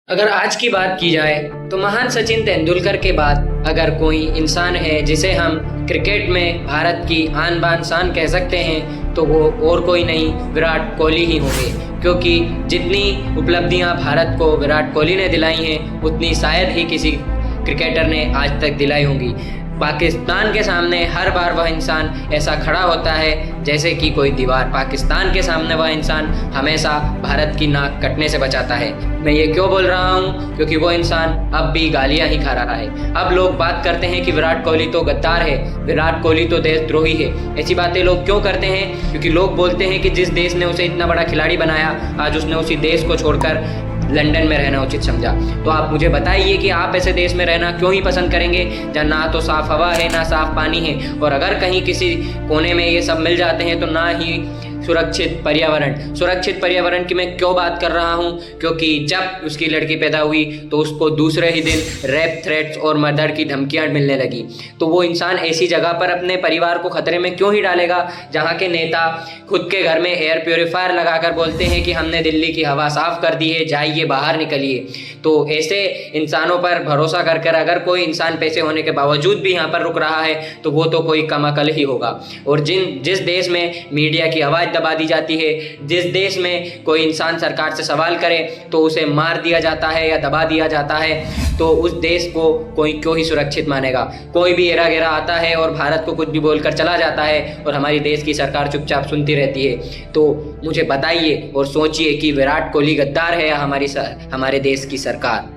अगर आज की बात की जाए तो महान सचिन तेंदुलकर के बाद अगर कोई इंसान है जिसे हम क्रिकेट में भारत की आन बान शान कह सकते हैं तो वो और कोई नहीं, विराट कोहली ही होंगे। क्योंकि जितनी उपलब्धियां भारत को विराट कोहली ने दिलाई हैं उतनी शायद ही किसी क्रिकेटर ने आज तक दिलाई होंगी। पाकिस्तान के सामने हर बार वह इंसान ऐसा खड़ा होता है जैसे कि कोई दीवार। पाकिस्तान के सामने वह इंसान हमेशा भारत की नाक कटने से बचाता है। मैं ये क्यों बोल रहा हूँ? क्योंकि वो इंसान अब भी गालियाँ ही खा रहा है। अब लोग बात करते हैं कि विराट कोहली तो गद्दार है, विराट कोहली तो देशद्रोही है। ऐसी बातें लोग क्यों करते हैं? क्योंकि लोग बोलते हैं कि जिस देश ने उसे इतना बड़ा खिलाड़ी बनाया, आज उसने उसी देश को छोड़कर लंदन में रहना उचित समझा। तो आप मुझे बताइए कि आप ऐसे देश में रहना क्यों ही पसंद करेंगे जहाँ ना तो साफ हवा है ना साफ पानी है, और अगर कहीं किसी कोने में ये सब मिल जाते हैं तो ना ही सुरक्षित पर्यावरण की मैं क्यों बात कर रहा हूँ? क्योंकि जब उसकी लड़की पैदा हुई तो उसको दूसरे ही दिन रेप थ्रेट्स और मर्डर की धमकियाँ मिलने लगी। तो वो इंसान ऐसी जगह पर अपने परिवार को खतरे में क्यों ही डालेगा जहाँ के नेता खुद के घर में एयर प्योरीफायर लगाकर बोलते हैं कि हमने दिल्ली की हवा साफ कर दी है, जाइए बाहर निकलिए। तो ऐसे इंसानों पर भरोसा कर कर अगर कोई इंसान पैसे होने के बावजूद भी यहाँ पर रुक रहा है तो वो तो कोई कमाकल ही होगा। और जिस देश में मीडिया की आवाज़ दबा दी जाती है, जिस देश में कोई इंसान सरकार से सवाल करे तो उसे मार दिया जाता है या दबा दिया जाता है, तो उस देश को कोई क्यों ही सुरक्षित मानेगा? कोई भी एरा गेरा आता है और भारत को कुछ भी बोलकर चला जाता है और हमारी देश की सरकार चुपचाप सुनती रहती है। तो मुझे बताइए और सोचिए कि विराट कोहली गद्दार है या हमारे देश की सरकार।